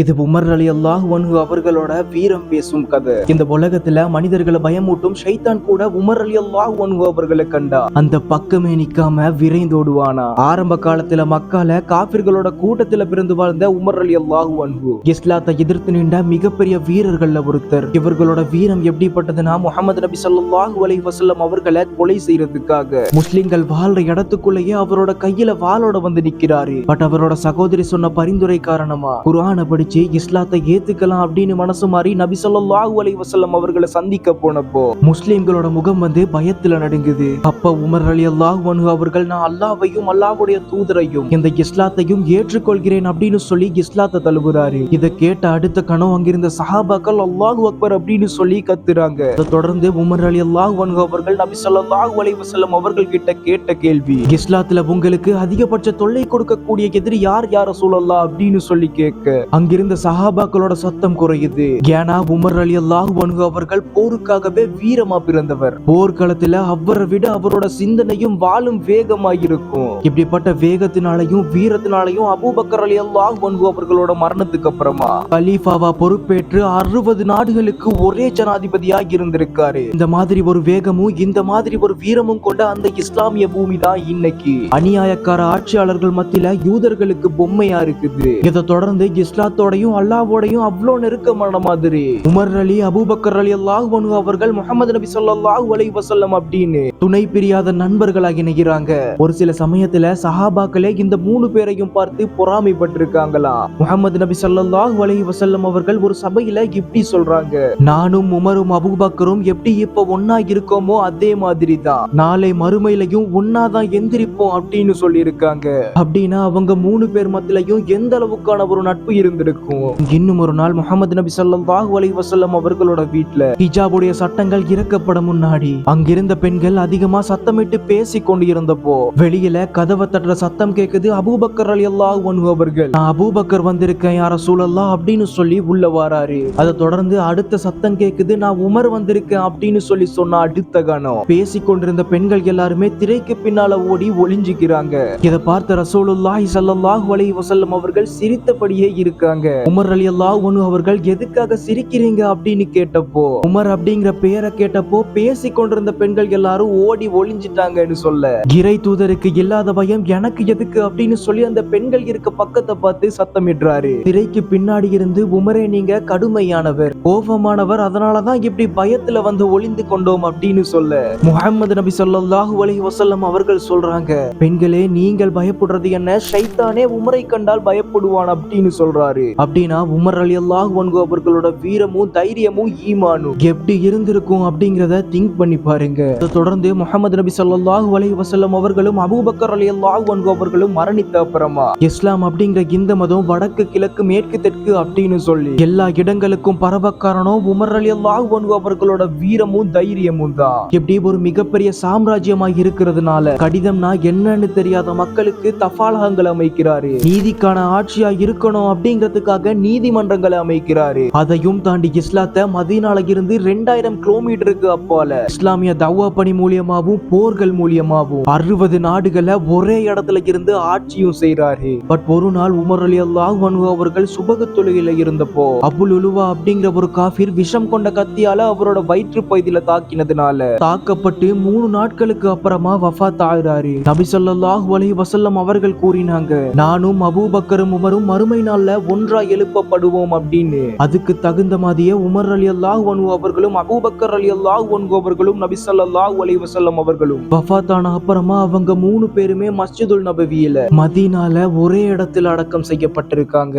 இது உமர் ரலியல்லாஹு அன்ஹு அவர்களோட வீரம் பேசும் கதை. இந்த உலகத்துல மனிதர்களை பயமூட்டும் ஷைத்தான் கூட உமர் ரலியல்லாஹு அன்ஹு அவர்களை கண்டா அந்த பக்கமே நிக்காம விரைந்தோடுவானா. ஆரம்ப காலத்துல மக்கால காபிர்களோட கூட்டத்துல பிறந்து வாழ்ந்த உமர் ரலியல்லாஹு அன்ஹு இஸ்லாத்தை எதிர்த்து நின்ற மிகப்பெரிய வீரர்கள்ல ஒருத்தர். இவர்களோட வீரம் எப்படிப்பட்டதுன்னா, முஹம்மது நபி ஸல்லல்லாஹு அலைஹி வஸல்லம் அவர்களை கொலை செய்யறதுக்காக முஸ்லிம்கள் வாழ்ற இடத்துக்குள்ளேயே அவரோட கையில வாளோட வந்து நிக்கிறாரு. பட் அவரோட சகோதரி சொன்ன பரிந்துரை காரணமா குர்ஆனை படிச்சு இஸ்லாத்தை ஏத்துக்கலாம் அப்படின்னு மனசு மாறி நபி ஸல்லல்லாஹு அலைஹி வஸல்லம் அவர்களை சந்திக்க போனப்போ முஸ்லிம்களோட முகம் வந்து பயத்துல நடுங்குது. அப்ப உமர் ரலியல்லாஹு அன்ஹு அவர்கள், நான் அல்லாஹ்வையும் அல்லாஹ்வுடைய தூதரையும் இந்த இஸ்லாத்தையும் ஏற்றுக்கொள்கிறேன் அப்படின்னு சொல்லி இஸ்லாத்தை தழுவுறாரு. இதை கேட்ட அடுத்த கணம் அங்கிருந்த சஹாபாக்கள் அல்லாஹு அக்பர் அப்படின்னு சொல்லி கத்துறாங்க. அதை தொடர்ந்து உமர் ரலியல்லாஹு அன்ஹு அவர்கள் நபி ஸல்லல்லாஹு அலைஹி வஸல்லம் அவர்கள் கிட்ட கேட்ட கேள்வி, இஸ்லாத்துல உங்களுக்கு அதிகபட்ச தொல்லை கொடுக்கக்கூடிய எதிரி யார் ரசூலல்லாஹ் அப்படின்னு சொல்லி கேட்க அங்கிருந்த சஹாபாக்களோட சத்தம் குறையுது. ஏன்னா உமர் ரலியல்லாஹு அன்ஹு அவர்கள் போருக்காகவே வீரமா பிறந்தவர். போர்க்களத்துல அவரை விட அவரோட சிந்தனையும் வாழும் வேகமாயிருக்கும். இப்படிப்பட்ட வேகத்தினாலையும் வீரத்தினாலையும் அபூபக்கர் ரலியல்லாஹு அன்ஹு அவர்களோட மரணத்துக்கு அப்புறமா கலீஃபாவா பொறுப்பேற்று 60 நாடுகளுக்கு ஒரே ஜனாதிபதியா இருந்திருக்காரு. இந்த மாதிரி ஒரு வேகமும் இந்த மாதிரி ஒரு வீரமும் கொண்ட அந்த இஸ்லாமிய பூமி தான் இன்னைக்கு அநியாயக்கார ஆட்சியாளர்கள் மத்தியில யூதர்களுக்கு பொம்மையா இருக்குது. இதை தொடர்ந்து இஸ்லாத்தோடையும் அல்லாஹ்வோடையும் அவ்வளோ நெருக்கமான மாதிரி உமர் அலி, அபூபக்கர் ரலியல்லாஹு அன்ஹு அவர்கள் முஹம்மது நபி ஸல்லல்லாஹு அலைஹி வஸல்லம் அப்படின்னு துணை பிரியாத நண்பர்களாக இணைகிறாங்க. ஒரு சில சமயத்துல சஹாபாக்களே இந்த 3 பேரையும் பார்த்து பொறாமைப்பட்டிருக்காங்களாம். முஹம்மது நபி ஸல்லல்லாஹு அலைஹி வஸல்லம் அவர்கள் ஒரு சபையில இப்படி சொல்றாங்க, நானும் உமரும் அபூபக்கரும் எப்படி இப்ப ஒன்னா இருக்கோமோ அதே மாதிரி தான் நாளை மறுமையிலையும் ஒன்னாதான் எந்திரிப்போம் அப்படின்னு சொல்லி இருக்காங்க. அப்படின்னா அவங்க 3 பேர் மத்தியிலையும் எந்த அளவுக்கான ஒரு நட்பு இருந்திருக்கும். இன்னும் ஒரு நாள் முஹம்மது நபி ஸல்லல்லாஹு அலைஹி வஸல்லம் அவர்களோட வீட்ல ஹிஜாபுடைய சட்டங்கள் இறக்கப்பட முன்னாடி அங்கிருந்த பெண்கள் அதிகமா சத்தமிட்டு பேசிக் கொண்டு இருந்தப்போ வெளியில கதவை தட்டுற சத்தம் கேக்குது. அபூபக்கர் ரலியல்லாஹு அன்ஹு அவர்கள், நான் அபூபக்கர் வந்திருக்கேன் யா ரசூலல்லாஹ் அப்படின்னு சொல்லி உள்ள வராரு. அதை தொடர்ந்து அடுத்த சத்தம் கேக்குது, நான் உமர் வந்திருக்கேன் அப்படின்னு சொல்லி சொன்ன அடுத்த கணம் பேசிக் கொண்டிருந்த பெண்கள் எல்லாருமே திரைக்கு பின்னால ஓடி ஒளிஞ்சுக்கிறாங்க. இதை பார்த்த ரசூலுல்லாஹி ஸல்லல்லாஹு அலைஹி வஸல்லம் அவர்கள் சிரித்தபடியே இருக்காங்க. உமர் ரலியல்லாஹு அன்ஹு அவர்கள், எதுக்காக சிரிக்கிறீங்க அப்படின்னு கேட்டப்போ உமர் அப்படிங்கிற பெயரை கேட்டப்போ பேசிக் கொண்டிருந்த பெண்கள் எல்லாரும் ஓடி ஒளிஞ்சிட்டாங்கன்னு சொல்ல, இறை தூதருக்கு இல்லாத பயம் எனக்கு எதுக்கு அப்படின்னு சொல்லி அந்த பெண்கள் இருக்க பக்கத்தை பார்த்து சத்தமிடுறாரு. திரைக்கு பின்னாடி இருந்து, உமரே நீங்க கடுமையானவர், கோபமானவர், அதனாலதான் இப்படி பயத்துல வந்து ஒளிந்து கொண்டோம் அப்படின்னு சொல்ல முஹம்மது நபி ஸல்லல்லாஹு அலைஹி வஸல்லம் அவர்கள் சொல்றாங்க, பெண்களே நீங்கள் பயப்படுறது என்ன, ஷைத்தானே உமரை கண்டால் பயப்படுவான் அப்படின்னு சொல்றாரு. அப்படின்னா உமர் ரலியல்லாஹு அன்ஹு அவர்களோட வீரமும் தைரியமும் ஈமானும் எப்படி இருந்திருக்கும் அப்படிங்கறத திங்க் பண்ணி பாருங்க. தொடர்ந்து முஹம்மது நபி ஸல்லல்லாஹு அலைஹி வஸல்லம் அவர்களும் அபூபக்கர் ரலியல்லாஹு அன்ஹு அவர்களும் மரணித்த அப்புறமா இஸ்லாம் அப்படிங்கிற இந்த மதம் வடக்கு கிழக்கு மேற்கு தெற்கு அப்படின்னு சொல்லி எல்லா இடங்களுக்கும் பரவ காரணம் உமர் ரலியல்லாஹு அன்ஹு அவர்களோட வீரமும் தைரியமும் தான். எப்படி ஒரு மிகப்பெரிய சாம்ராஜ்யமாக இருக்கிறதுனால கடிதம்னா என்னன்னு தெரியாத மக்களுக்கு தபாலகங்களை அமைக்கிறாரு. நீதிக்கான ஆட்சியா இருக்கணும் அப்படிங்கிறதுக்காக நீதிமன்றங்களை அமைக்கிறாரு. அதையும் தாண்டி இஸ்லாத்தை மதீனால இருந்து 2000 கிலோமீட்டருக்கு அப்பால இஸ்லாமிய தவா பணி மூலியமாவும் போர்கள் மூலியமாவும் 60 நாடுகளை ஒரே இடத்துல இருந்து ஆட்சியும் செய்யறாரு. பட் ஒரு நாள் உமர் ரலியல்லாஹு அன்ஹு அவர்கள் சுபக தொழுகையில இருந்தப்போ அபுல் உலுவா அப்படிங்கிற ஒரு காஃபிர் விஷம் கொண்ட கத்தியால அவரோட வயிற்று பகுதியில தாக்கினதுனால தாக்கப்பட்டு 3 நாட்களுக்கு அப்புறமா வஃபாத் ஆகிறாரு. நபி ஸல்லல்லாஹு அலைஹி வஸல்லம் அவர்கள் கூறினாங்க, நானும் அபூபக்கரும் உமரும் மறுமை நாள்ல ஒன்றா எழுப்பப்படுவோம் அப்படின்னு. அதுக்கு தகுந்த மாதிரியே உமர் ரலியல்லாஹு அன்ஹு அவர்களும் அபூபக்கர் ரலியல்லாஹு அன்ஹு அவர்களும் நபி ஸல்லல்லாஹு அலைஹி வஸல்லம் அவர்களும் வஃபாத்தான அப்புறமா அவங்க 3 பேருமே மஸ்ஜிதுல் நபவியில மதீனால ஒரே இடத்துல அடக்கம் செய்யப்பட்டிருக்காங்க.